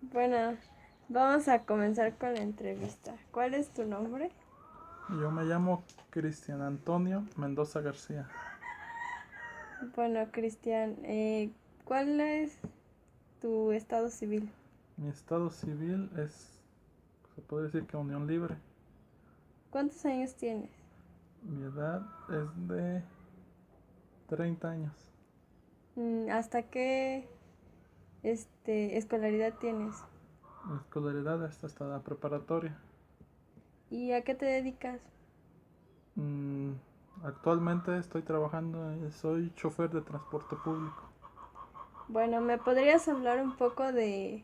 Bueno, vamos a comenzar con la entrevista. ¿Cuál es tu nombre? Yo me llamo Cristian Antonio Mendoza García. Bueno, Cristian, ¿cuál es tu estado civil? Mi estado civil es, se puede decir que unión libre. ¿Cuántos años tienes? Mi edad es de 30 años. ¿Hasta qué escolaridad tienes? Mi escolaridad es hasta la preparatoria. ¿Y a qué te dedicas? Mm, Actualmente estoy trabajando, soy chofer de transporte público. Bueno, ¿me podrías hablar un poco de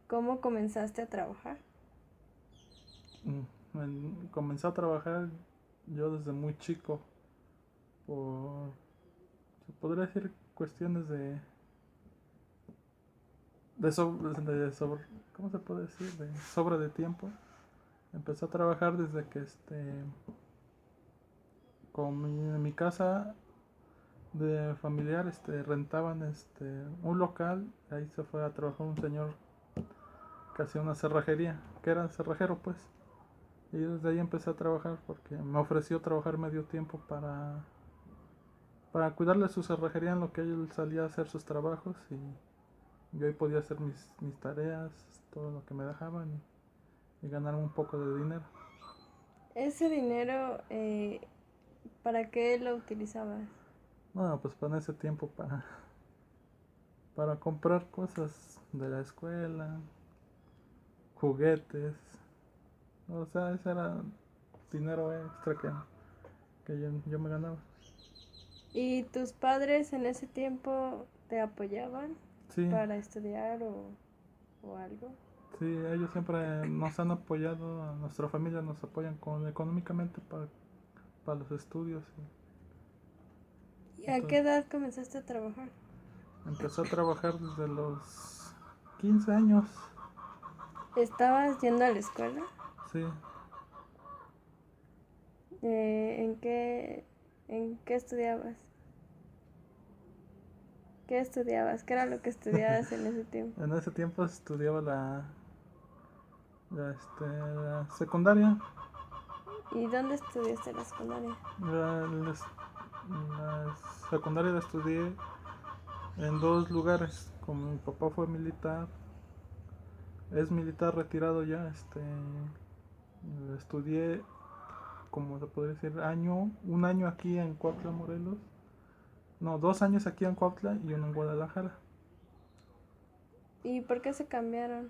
cómo comenzaste a trabajar? Comencé a trabajar yo desde muy chico por, se podría decir, cuestiones de ¿cómo se puede decir? De sobra de tiempo. Empecé a trabajar desde que en mi casa de familiar rentaban un local. Ahí se fue a trabajar un señor que hacía una cerrajería, que era cerrajero pues. Y desde ahí empecé a trabajar porque me ofreció trabajar medio tiempo para cuidarle su cerrajería en lo que él salía a hacer sus trabajos, y yo ahí podía hacer mis tareas, todo lo que me dejaban, y ganar un poco de dinero. Ese dinero, ¿para qué lo utilizabas? Bueno, pues para ese tiempo para comprar cosas de la escuela, juguetes. O sea, ese era dinero extra que yo me ganaba. ¿Y tus padres en ese tiempo te apoyaban Sí, para estudiar o algo? sí, ellos siempre nos han apoyado, a nuestra familia nos apoyan económicamente para los estudios. ¿Y a qué Entonces, edad comenzaste a trabajar? empecé a trabajar desde los 15 años. ¿Estabas yendo a la escuela? Sí, ¿En qué estudiabas? ¿Qué estudiabas? ¿Qué era lo que estudiabas en ese tiempo? en ese tiempo estudiaba la secundaria. ¿Y dónde estudiaste la secundaria? La secundaria la estudié en dos lugares. Como mi papá fue militar, es militar retirado ya, estudié, como se podría decir, un año aquí en Cuautla, Morelos. No, 2 años aquí en Cuautla y uno en Guadalajara. ¿Y por qué se cambiaron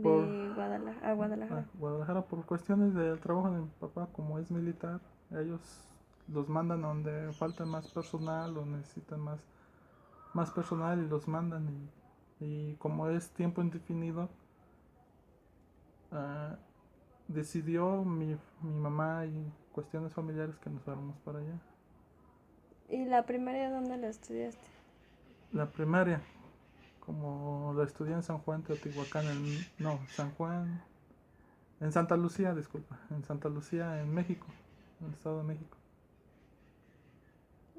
Por de Guadalajara a Guadalajara? Guadalajara, por cuestiones del trabajo de mi papá, como es militar, ellos los mandan a donde falta más personal o necesitan más personal, y los mandan, y como es tiempo indefinido, ah, decidió mi mamá y cuestiones familiares que nos fuéramos para allá. ¿Y la primaria dónde la estudiaste? La primaria, como la estudié en San Juan Teotihuacán, no, San Juan, en Santa Lucía, disculpa, en Santa Lucía, en México, en el Estado de México.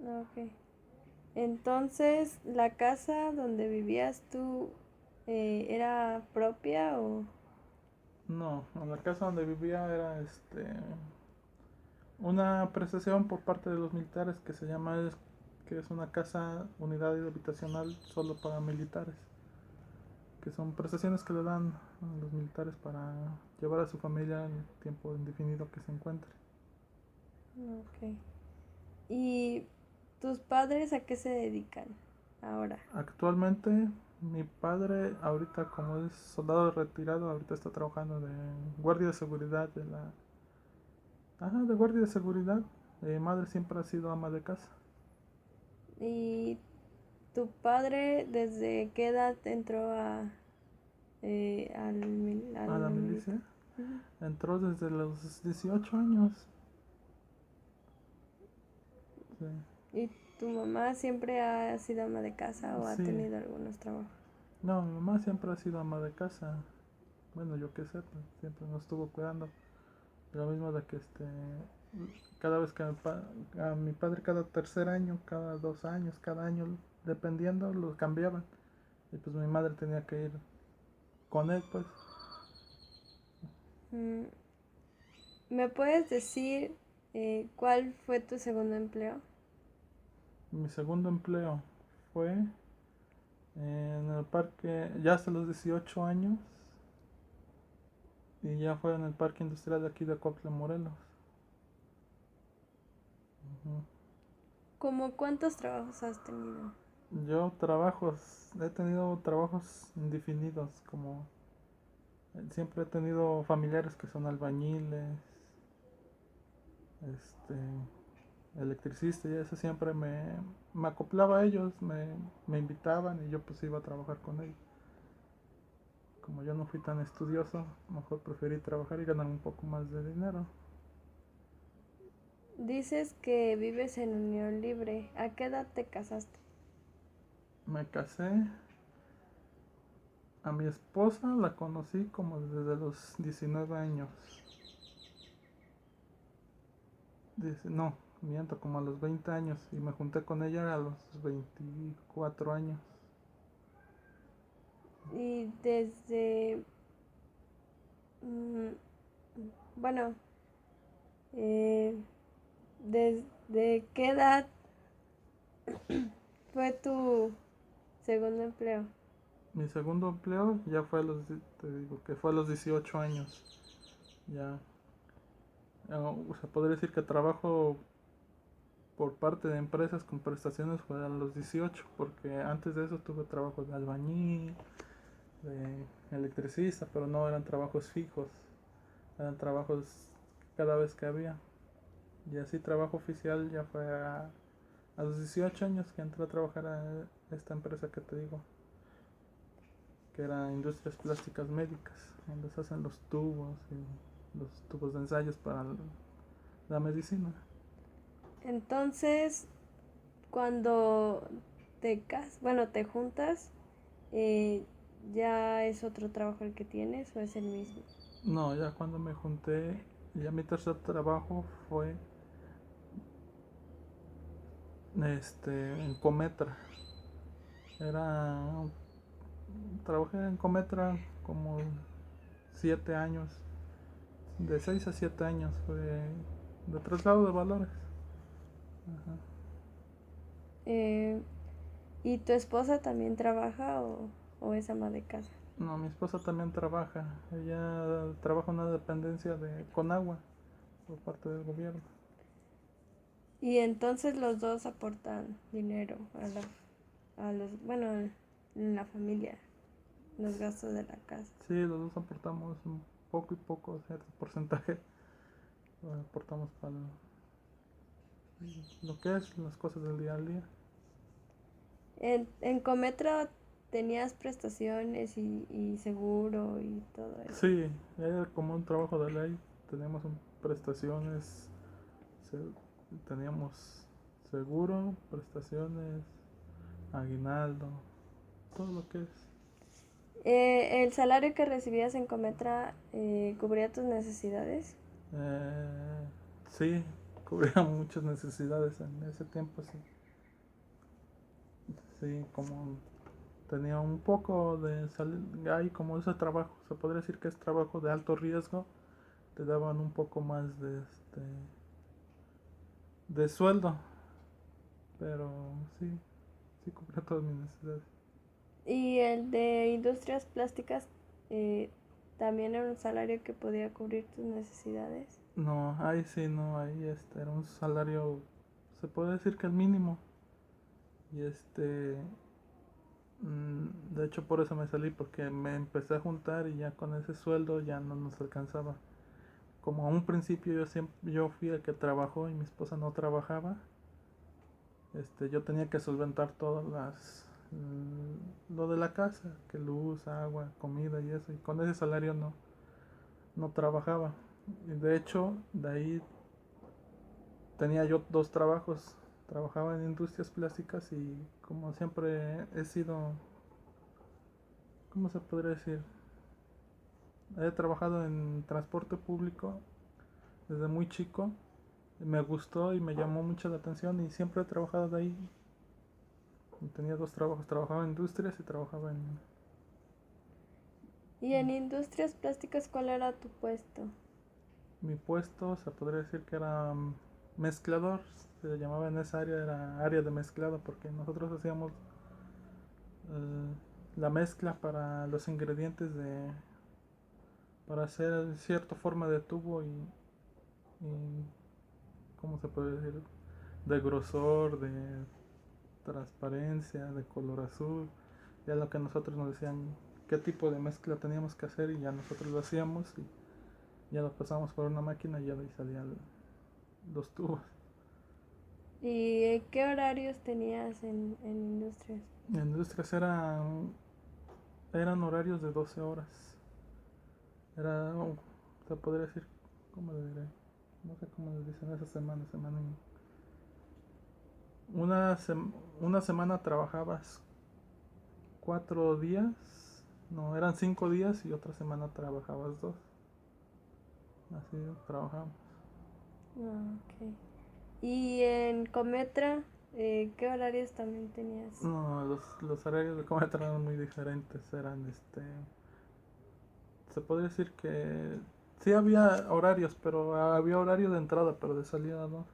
Ok. Entonces, ¿la casa donde vivías tú era propia o...? No, en la casa donde vivía era una prestación por parte de los militares que se llama, que es una casa unidad habitacional solo para militares, que son prestaciones que le dan a los militares para llevar a su familia el tiempo indefinido que se encuentre. Ok. ¿Y tus padres a qué se dedican ahora? Actualmente mi padre, ahorita como es soldado retirado, ahorita está trabajando de guardia de seguridad de guardia de seguridad. Mi madre siempre ha sido ama de casa. ¿Y tu padre desde qué edad entró a A la la milicia? milicia Ujú. entró desde los 18 años. Sí, ¿Y tu mamá siempre ha sido ama de casa o ha sí. tenido algunos trabajos? No, mi mamá siempre ha sido ama de casa. Bueno, yo qué sé, pues, siempre nos estuvo cuidando. Lo mismo de que cada vez que a mi padre cada tercer año, cada 2 años, cada año, dependiendo, lo cambiaban. Y pues mi madre tenía que ir con él, pues. Mm, ¿Me puedes decir cuál fue tu segundo empleo? Mi segundo empleo fue en el parque, ya hasta los 18 años, y ya fue en el parque industrial de aquí de Cuautla, Morelos. Ujú. ¿Cómo cuántos trabajos has tenido? He tenido trabajos indefinidos, como siempre he tenido familiares que son albañiles, este, electricistas, y eso siempre me acoplaba a ellos, me invitaban y yo pues iba a trabajar con ellos. Como yo no fui tan estudioso, mejor preferí trabajar y ganar un poco más de dinero. Dices que vives en unión libre. ¿A qué edad te casaste? Me casé, a mi esposa la conocí como desde los 19 años. No, miento, como a los 20 años, y me junté con ella a los 24 años. Y desde... mm, bueno, eh, ¿desde qué edad fue tu segundo empleo? Mi segundo empleo ya fue te digo que fue a los 18 años. Ya, o sea, podría decir que trabajo por parte de empresas con prestaciones fue a los 18, porque antes de eso tuve trabajos de albañil, de electricista, pero no eran trabajos fijos, eran trabajos cada vez que había. Y así trabajo oficial ya fue a los 18 años que entré a trabajar a esta empresa que te digo, que era Industrias Plásticas Médicas, donde se hacen los tubos y los tubos de ensayos para la medicina. Entonces, cuando bueno, te juntas, eh, ¿ya es otro trabajo el que tienes o es el mismo? No, ya cuando me junté, ya mi tercer trabajo fue en Cometra. Era Trabajé en Cometra como 7 años, de 6 a 7 años fue de traslado de valores. Ajá. Eh, ¿Y tu esposa también trabaja o es ama de casa? No, mi esposa también trabaja, ella trabaja en una dependencia de Conagua por parte del gobierno. Y entonces los dos aportan dinero a los, bueno, en la familia, los gastos de la casa. Sí, los dos aportamos un poco y poco, cierto porcentaje, aportamos para lo que es las cosas del día al día. En Cometra tenías prestaciones y seguro y todo eso. Sí, era como un trabajo de ley, teníamos prestaciones, se- teníamos seguro, prestaciones, aguinaldo, todo lo que es. ¿El salario que recibías en Cometra cubría tus necesidades? Eh, sí, cubría muchas necesidades en ese tiempo, sí. Sí, como tenía un poco de hay como ese trabajo, se podría decir que es trabajo de alto riesgo, te daban un poco más de sueldo, pero sí, sí cubría todas mis necesidades. Y el de industrias plásticas también era un salario que podía cubrir tus necesidades. No, ahí sí, no, ahí era un salario, se puede decir que el mínimo. Y de hecho por eso me salí, porque me empecé a juntar y ya con ese sueldo ya no nos alcanzaba. Como a un principio yo fui el que trabajó y mi esposa no trabajaba, yo tenía que solventar todas lo de la casa, que luz, agua, comida y eso, y con ese salario no trabajaba. Y de hecho, de ahí tenía yo dos trabajos. Trabajaba en industrias plásticas y como siempre he sido, ¿cómo se podría decir? He trabajado en transporte público desde muy chico. Me gustó y me llamó mucho la atención y siempre he trabajado de ahí. Y tenía dos trabajos, trabajaba en industrias y trabajaba ¿Y en industrias plásticas cuál era tu puesto? Mi puesto se podría decir que era mezclador, se llamaba en esa área, era área de mezclado porque nosotros hacíamos eh, la mezcla para los ingredientes para hacer cierta forma de tubo y ¿cómo se puede decir? De grosor, de transparencia, de color azul, ya lo que nosotros nos decían qué tipo de mezcla teníamos que hacer y ya nosotros lo hacíamos y ya lo pasamos por una máquina y ya de ahí salían los tubos. ¿Y qué horarios tenías en industrias? En industrias eran horarios de 12 horas. Era, se podría decir, ¿cómo le diré? No sé cómo le dicen esa semana. Una, una semana trabajabas 4 días, no, eran 5 días y otra semana trabajabas 2. Así trabajamos. Ah, ok. ¿Y en Cometra, qué horarios también tenías? No, los horarios de comedia eran muy diferentes. Eran, se podría decir que sí había horarios, pero había horario de entrada, pero de salida no.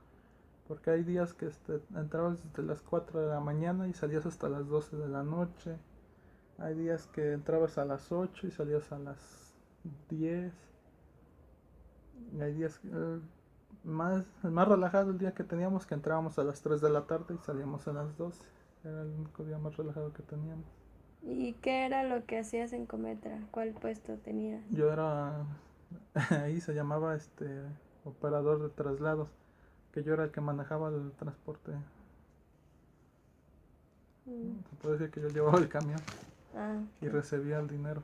Porque hay días que entrabas desde las 4 de la mañana y salías hasta las 12 de la noche. Hay días que entrabas a las 8 y salías a las 10. Y hay días más relajado el día que teníamos, que entrábamos a las 3 de la tarde y salíamos a las 12. Era el único día más relajado que teníamos. ¿Y qué era lo que hacías en Cometra? ¿Cuál puesto tenías? Yo era, ahí se llamaba operador de traslados, que yo era el que manejaba el transporte. Mm. Se puede decir que yo llevaba el camión Ah, y ok. recibía el dinero.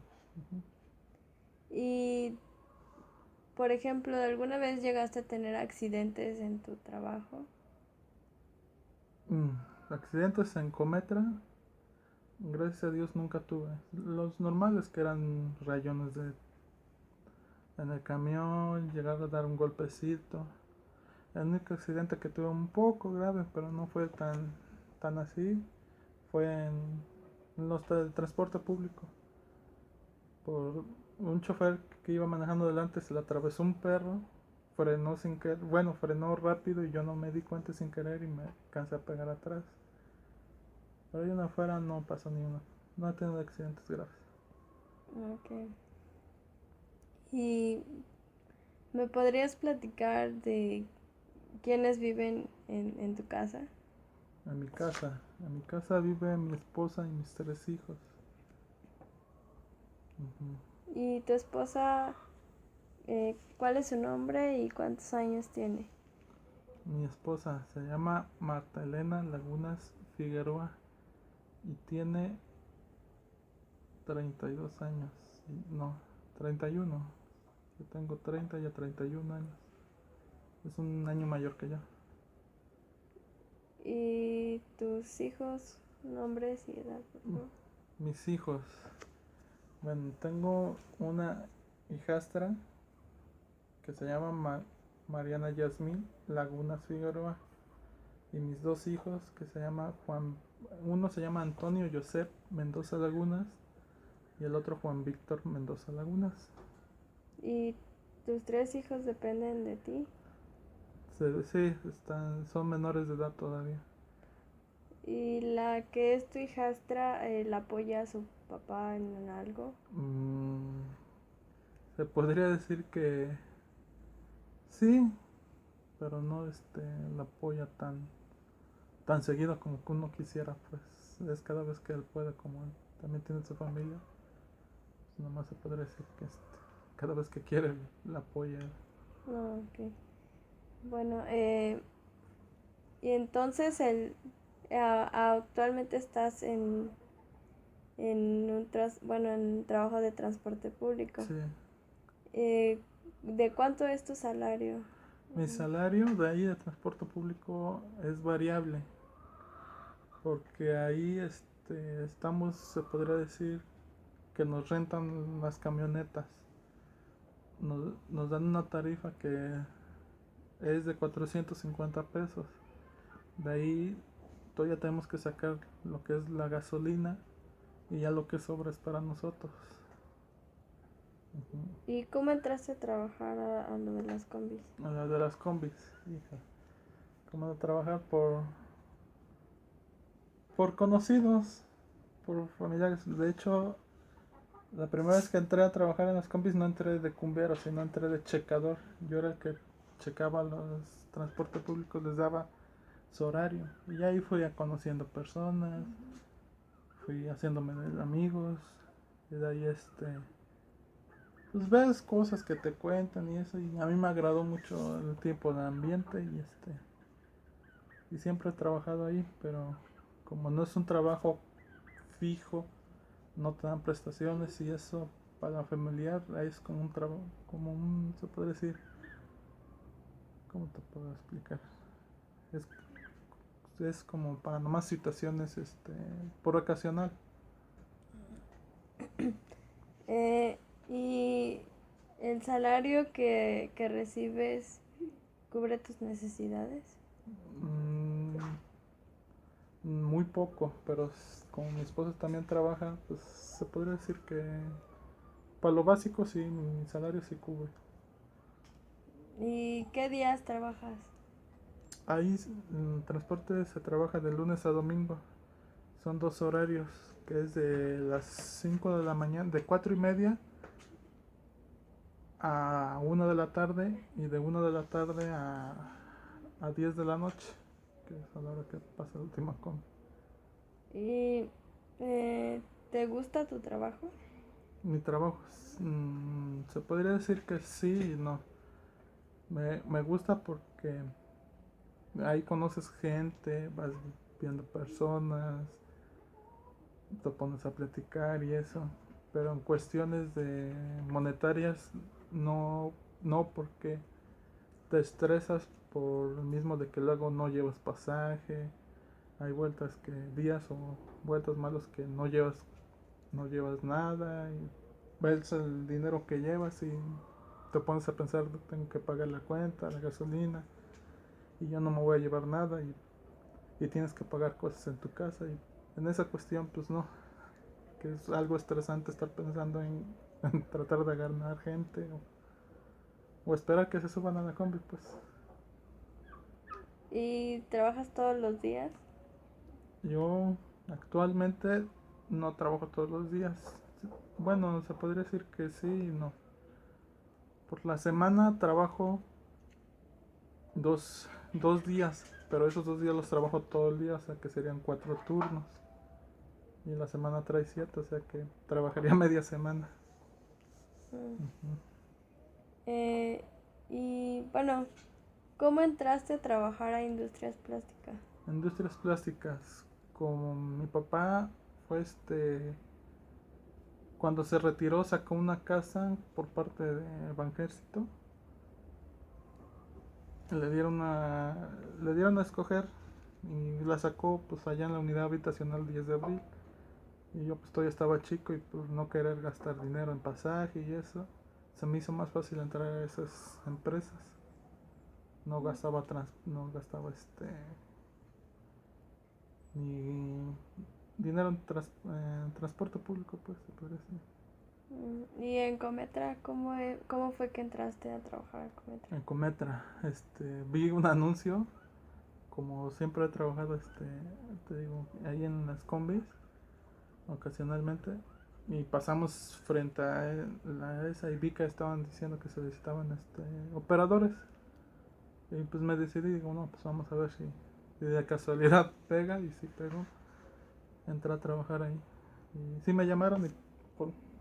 Y, por ejemplo, ¿alguna vez llegaste a tener accidentes en tu trabajo? Accidentes en Cometra, gracias a Dios nunca tuve. Los normales que eran rayones en el camión, llegar a dar un golpecito. El único accidente que tuve un poco grave, pero no fue tan así, fue en los transporte público. Por un chofer que iba manejando delante se le atravesó un perro, frenó sin querer, bueno, frenó rápido y yo no me di cuenta sin querer y me cansé a pegar atrás. Pero ahí en afuera no pasó ni uno, no he tenido accidentes graves. Ok. ¿Y me podrías platicar de quiénes viven en tu casa? En mi casa vive mi esposa y mis 3 hijos. Ujú. ¿Y tu esposa, cuál es su nombre y cuántos años tiene? Mi esposa se llama Marta Elena Lagunas Figueroa y tiene 32 años. No, 31. Yo tengo 30 y a 31 años. Es un año mayor que yo. ¿Y tus hijos, nombres y edad, por favor? Mis hijos. Bueno, tengo una hijastra que se llama Mariana Yasmín Lagunas Figueroa. Y mis 2 hijos que se llama uno se llama Antonio Josep Mendoza Lagunas y el otro Juan Víctor Mendoza Lagunas. ¿Y tus 3 hijos dependen de ti? Sí, son menores de edad todavía. ¿Y la que es tu hijastra, la apoya a su papá en algo? Mm, Se podría decir que sí, pero no la apoya tan seguido como que uno quisiera, pues es cada vez que él puede, como él también tiene su familia, pues nomás se podría decir que cada vez que quiere la apoya. No, ok. Bueno, y entonces actualmente estás en bueno, en trabajo de transporte público. Sí, Eh, ¿De cuánto es tu salario? mi salario de ahí de transporte público es variable, porque ahí estamos, se podría decir que nos rentan las camionetas, nos dan una tarifa que es de 450 pesos. De ahí todavía tenemos que sacar lo que es la gasolina y ya lo que sobra es para nosotros. ¿Y cómo entraste a trabajar a lo de las combis? A la de las combis, hija. Como de trabajar por conocidos, por familiares. De hecho, la primera vez que entré a trabajar en las combis no entré de cumbiero, sino entré de checador. Yo era el que checaba los transportes públicos, les daba su horario. Y ahí fui conociendo personas, fui haciéndome de amigos. Y de ahí pues ves cosas que te cuentan y eso. Y a mí me agradó mucho el tiempo de ambiente y siempre he trabajado ahí, pero como no es un trabajo fijo, no te dan prestaciones y eso para familiar, ahí es como un trabajo, se puede decir, ¿cómo te puedo explicar? Es, es como para nomás situaciones, por ocasional. Eh, ¿Y el salario que recibes cubre tus necesidades? Mm, muy poco, pero como mi esposa también trabaja, pues se podría decir que para lo básico sí, mi salario sí cubre. ¿Y qué días trabajas? Ahí en transporte se trabaja de lunes a domingo. Son 2 horarios, que es de las 5 de la mañana, de 4:30 a 1 de la tarde y de 1 de la tarde a 10 de la noche, que es a la hora que pasa el último com. ¿Y te gusta tu trabajo? Mi trabajo se podría decir que sí y no. Me gusta porque ahí conoces gente, vas viendo personas, te pones a platicar y eso. Pero en cuestiones de monetarias no, no porque te estresas por lo mismo de que luego no llevas pasaje, hay vueltas que días o vueltas malos que no llevas nada y ves el dinero que llevas y te pones a pensar tengo que pagar la cuenta, la gasolina y yo no me voy a llevar nada y tienes que pagar cosas en tu casa y en esa cuestión pues no, que es algo estresante estar pensando en tratar de ganar gente o esperar que se suban a la combi pues. ¿Y trabajas todos los días? Yo actualmente no trabajo todos los días. Bueno, se podría decir que sí y no. Por la semana trabajo dos días, pero esos 2 días los trabajo todo el día, o sea que serían 4 turnos. Y la semana trae 7, o sea que trabajaría media semana. Mm. Ujú. Eh, y bueno, ¿cómo entraste a trabajar a industrias plásticas? Industrias plásticas, como mi papá fue cuando se retiró sacó una casa por parte de Banjército. Le dieron a escoger y la sacó pues allá en la unidad habitacional 10 de abril. Y yo pues todavía estaba chico y por no querer gastar dinero en pasaje y eso, se me hizo más fácil entrar a esas empresas. No gastaba ni dinero en transporte público, pues se podría decir. ¿Y en Cometra, cómo fue que entraste a trabajar en Cometra? En Cometra, vi un anuncio, como siempre he trabajado, te digo, ahí en las combis, ocasionalmente, y pasamos frente a esa y vi que estaban diciendo que se necesitaban operadores. Y pues me decidí, digo, no, pues vamos a ver si de casualidad pega, y si pegó, entré a trabajar ahí. Y sí me llamaron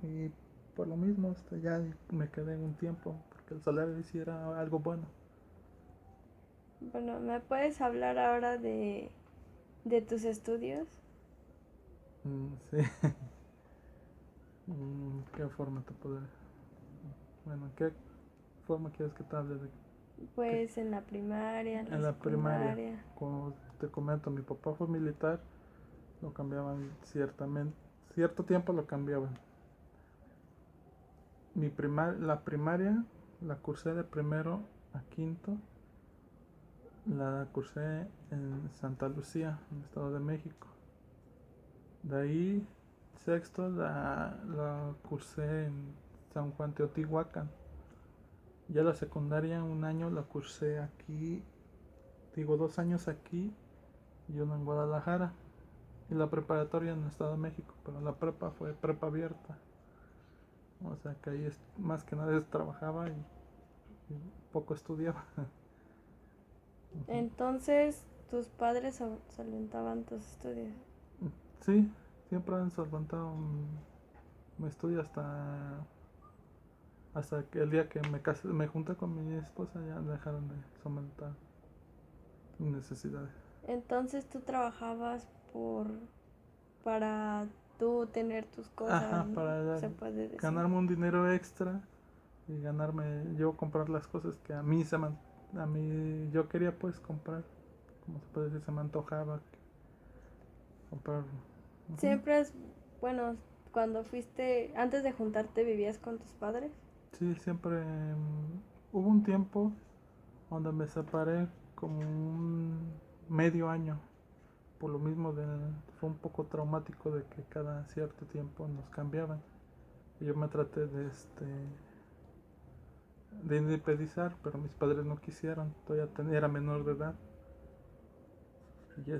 y por lo mismo ya me quedé un tiempo, porque el salario sí era algo bueno. Bueno, ¿me puedes hablar ahora de tus estudios? Sí. ¿Qué forma te puedo? Bueno, ¿qué forma quieres que te hable de qué? Pues en la primaria, la En la primaria, secundaria. como te comento, mi papá fue militar, lo cambiaban ciertamente, cierto tiempo lo cambiaban. La primaria la cursé de primero a quinto, la cursé en Santa Lucía, en el Estado de México. De ahí, sexto la cursé en San Juan Teotihuacán. Ya la secundaria, un año la cursé aquí, digo 2 años aquí y uno en Guadalajara. Y la preparatoria en el Estado de México, pero la prepa fue prepa abierta. O sea que ahí más que nada trabajaba y poco estudiaba. Entonces, tus padres solventaban tus estudios. Sí, siempre han solventado mi estudio hasta que el día que me casé, me junté con mi esposa, ya dejaron de solventar mis necesidades. Entonces, tú trabajabas para tú tener tus cosas, Ajá, para se puede decir. ganarme un dinero extra y ganarme, yo comprar las cosas que a mí a mí yo quería pues comprar, como se puede decir, se me antojaba comprar. Ujú. Siempre es, bueno, cuando fuiste, antes de juntarte, ¿vivías con tus padres? Sí, siempre hubo un tiempo donde me separé como un medio año, por lo mismo fue un poco traumático de que cada cierto tiempo nos cambiaban. Y yo me traté de independizar, pero mis padres no quisieron, todavía era menor de edad. Y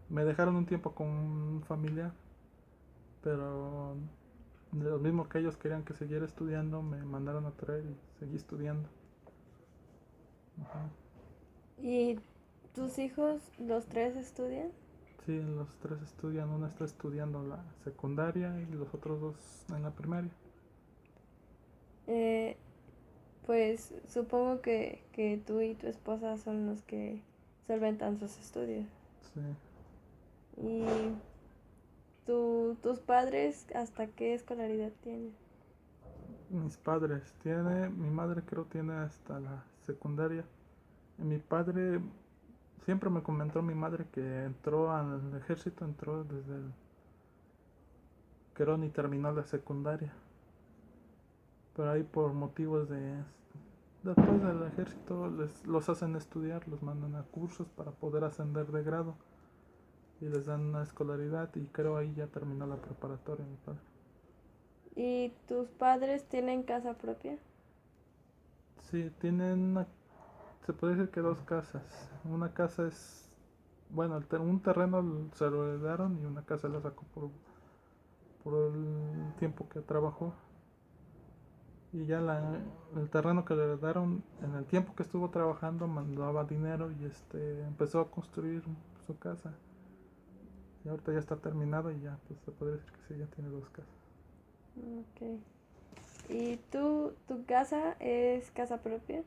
me dejaron un tiempo con un familiar, pero de lo mismo que ellos querían que siguiera estudiando, me mandaron a traer y seguí estudiando. Ajá. ¿Y tus hijos, los tres estudian? Sí, los tres estudian, uno está estudiando la secundaria y los otros dos en la primaria. Eh, pues supongo que tú y tu esposa son los que solventan sus estudios. Sí. ¿Y tus padres hasta qué escolaridad tienen? Mis padres, mi madre creo tiene hasta la secundaria. Y mi padre, siempre me comentó mi madre que entró al ejército, entró desde que ni terminó la secundaria. Pero ahí por motivos después del ejército los hacen estudiar, los mandan a cursos para poder ascender de grado. Y les dan una escolaridad y creo ahí ya terminó la preparatoria mi padre. ¿Y tus padres tienen casa propia? Sí, se puede decir que dos casas. Una casa es, bueno, un terreno se lo heredaron y una casa la sacó por el tiempo que trabajó. Y ya el terreno que le heredaron, en el tiempo que estuvo trabajando, mandaba dinero y empezó a construir su casa. Y ahorita ya está terminado y ya, pues se podría decir que sí, ya tiene dos casas. Ok. ¿Y tu casa es casa propia?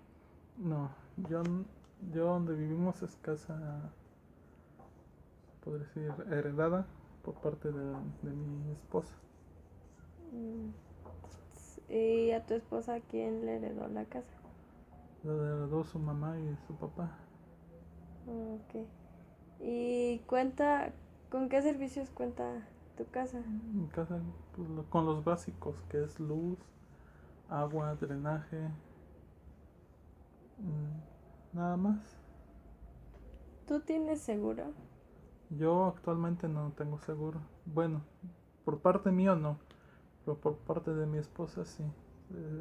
No, yo, yo donde vivimos es casa, podría decir, heredada por parte de mi esposa. Mm. ¿Y a tu esposa quién le heredó la casa? La heredó su mamá y su papá. Ok. ¿Y con qué servicios cuenta tu casa? Mi casa, pues, con los básicos, que es luz, agua, drenaje, nada más. ¿Tú tienes seguro? Yo actualmente no tengo seguro. Bueno, por parte mío no, pero por parte de mi esposa sí.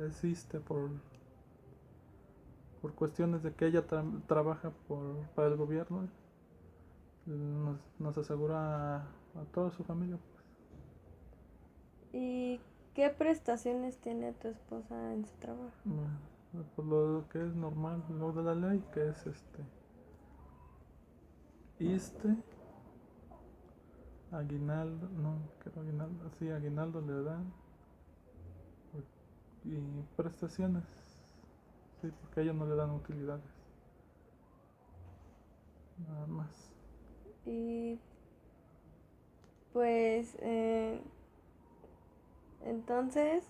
Existe por cuestiones de que ella trabaja para el gobierno. Nos asegura a toda su familia. ¿Y qué prestaciones tiene tu esposa en su trabajo? Pues lo que es normal, lo de la ley, que es ISSSTE, aguinaldo, no, creo aguinaldo, sí, aguinaldo le dan, y prestaciones, sí, porque a ellos no le dan utilidades, nada más. Y pues entonces